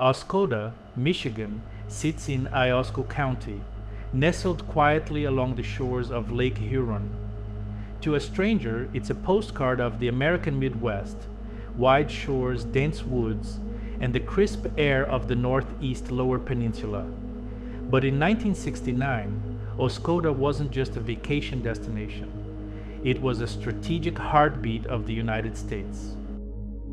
Oscoda, Michigan, sits in Iosco County, nestled quietly along the shores of Lake Huron. To a stranger, it's a postcard of the American Midwest, wide shores, dense woods, and the crisp air of the northeast Lower Peninsula. But in 1969, Oscoda wasn't just a vacation destination. It was a strategic heartbeat of the United States.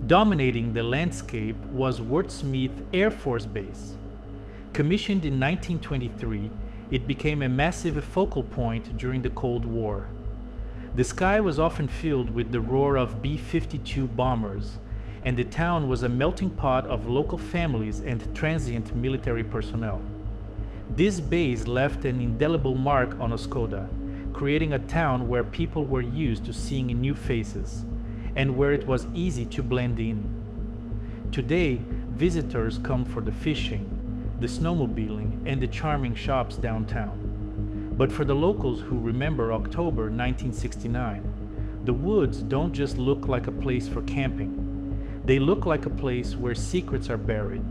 Dominating the landscape was Wurtsmith Air Force Base. Commissioned in 1923, it became a massive focal point during the Cold War. The sky was often filled with the roar of B-52 bombers, and the town was a melting pot of local families and transient military personnel. This base left an indelible mark on Oscoda, creating a town where people were used to seeing new faces, and where it was easy to blend in. Today, visitors come for the fishing, the snowmobiling, and the charming shops downtown. But for the locals who remember October 1969, the woods don't just look like a place for camping. They look like a place where secrets are buried.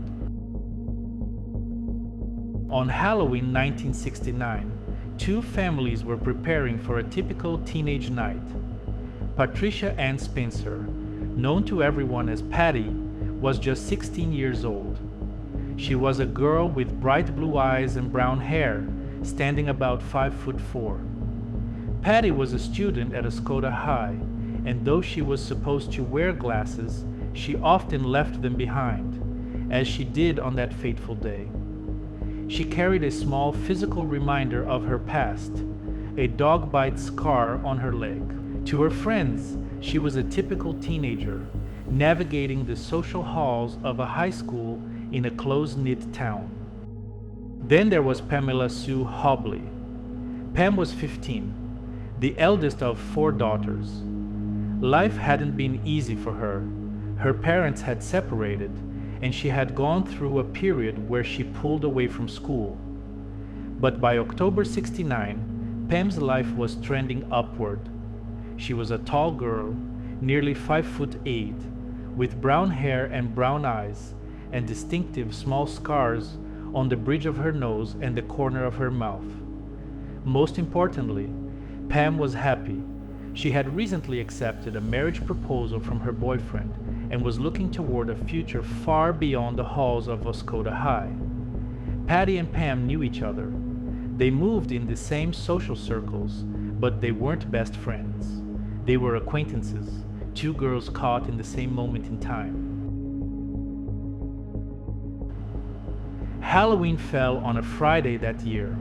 On Halloween 1969, two families were preparing for a typical teenage night. Patricia Ann Spencer, known to everyone as Patty, was just 16 years old. She was a girl with bright blue eyes and brown hair, standing about 5'4". Patty was a student at Oscoda High, and though she was supposed to wear glasses, she often left them behind, as she did on that fateful day. She carried a small physical reminder of her past, a dog bite scar on her leg. To her friends, she was a typical teenager, navigating the social halls of a high school in a close-knit town. Then there was Pamela Sue Hobley. Pam was 15, the eldest of 4 daughters. Life hadn't been easy for her. Her parents had separated, and she had gone through a period where she pulled away from school. But by October '69, Pam's life was trending upward. She was a tall girl, nearly 5'8", with brown hair and brown eyes, and distinctive small scars on the bridge of her nose and the corner of her mouth. Most importantly, Pam was happy. She had recently accepted a marriage proposal from her boyfriend and was looking toward a future far beyond the halls of Oscoda High. Patty and Pam knew each other. They moved in the same social circles, but they weren't best friends. They were acquaintances, two girls caught in the same moment in time. Halloween fell on a Friday that year.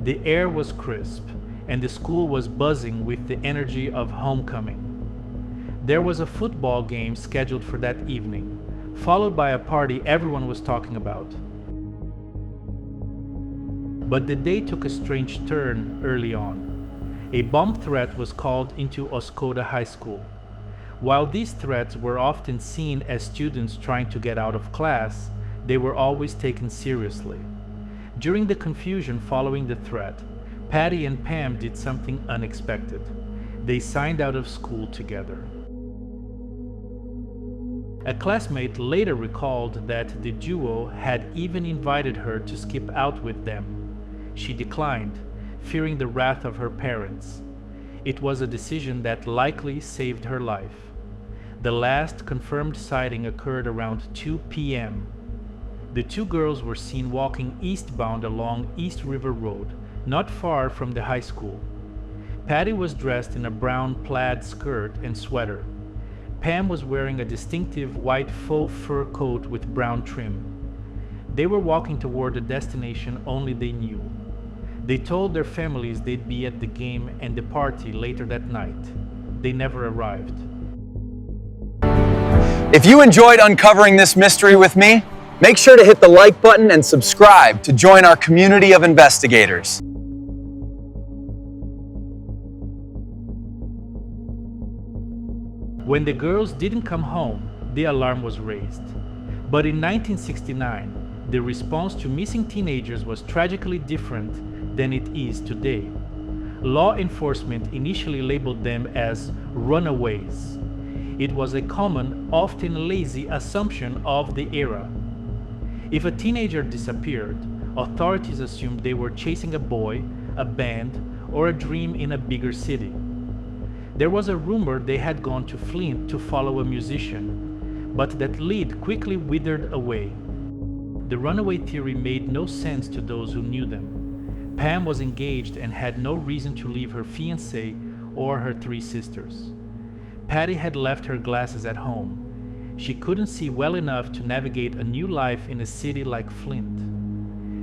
The air was crisp, and the school was buzzing with the energy of homecoming. There was a football game scheduled for that evening, followed by a party everyone was talking about. But the day took a strange turn early on. A bomb threat was called into Oscoda High School. While these threats were often seen as students trying to get out of class, they were always taken seriously. During the confusion following the threat, Patty and Pam did something unexpected. They signed out of school together. A classmate later recalled that the duo had even invited her to skip out with them. She declined, fearing the wrath of her parents. It was a decision that likely saved her life. The last confirmed sighting occurred around 2 p.m. The two girls were seen walking eastbound along East River Road, not far from the high school. Patty was dressed in a brown plaid skirt and sweater. Pam was wearing a distinctive white faux fur coat with brown trim. They were walking toward a destination only they knew. They told their families they'd be at the game and the party later that night. They never arrived. If you enjoyed uncovering this mystery with me, make sure to hit the like button and subscribe to join our community of investigators. When the girls didn't come home, the alarm was raised. But in 1969, the response to missing teenagers was tragically different than it is today. Law enforcement initially labeled them as runaways. It was a common, often lazy assumption of the era. If a teenager disappeared, authorities assumed they were chasing a boy, a band, or a dream in a bigger city. There was a rumor they had gone to Flint to follow a musician, but that lead quickly withered away. The runaway theory made no sense to those who knew them. Pam was engaged and had no reason to leave her fiancé or her 3 sisters. Patty had left her glasses at home. She couldn't see well enough to navigate a new life in a city like Flint.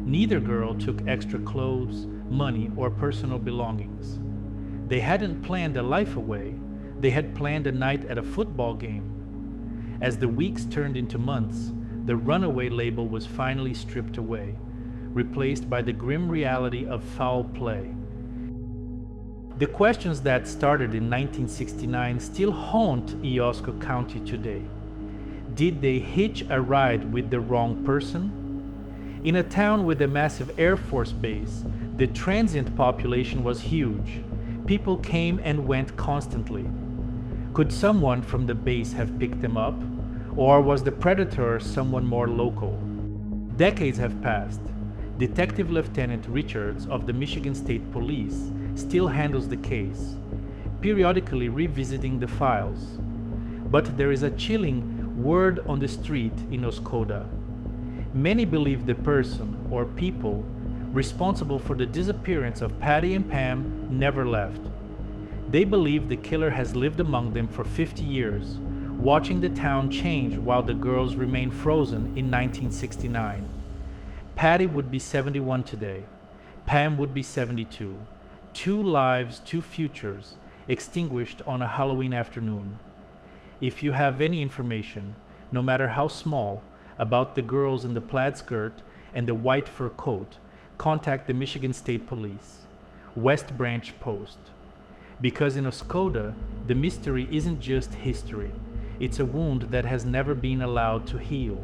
Neither girl took extra clothes, money, or personal belongings. They hadn't planned a life away, they had planned a night at a football game. As the weeks turned into months, the runaway label was finally stripped away, replaced by the grim reality of foul play. The questions that started in 1969 still haunt Oscoda County today. Did they hitch a ride with the wrong person? In a town with a massive Air Force Base, the transient population was huge. People came and went constantly. Could someone from the base have picked them up? Or was the predator someone more local? Decades have passed. Detective Lieutenant Richards of the Michigan State Police still handles the case, periodically revisiting the files. But there is a chilling word on the street in Oscoda. Many believe the person or people responsible for the disappearance of Patty and Pam never left. They believe the killer has lived among them for 50 years, watching the town change while the girls remain frozen in 1969. Patty would be 71 today. Pam would be 72. 2 lives, 2 futures, extinguished on a Halloween afternoon. If you have any information, no matter how small, about the girls in the plaid skirt and the white fur coat, contact the Michigan State Police, West Branch Post. Because in Oscoda, the mystery isn't just history, it's a wound that has never been allowed to heal.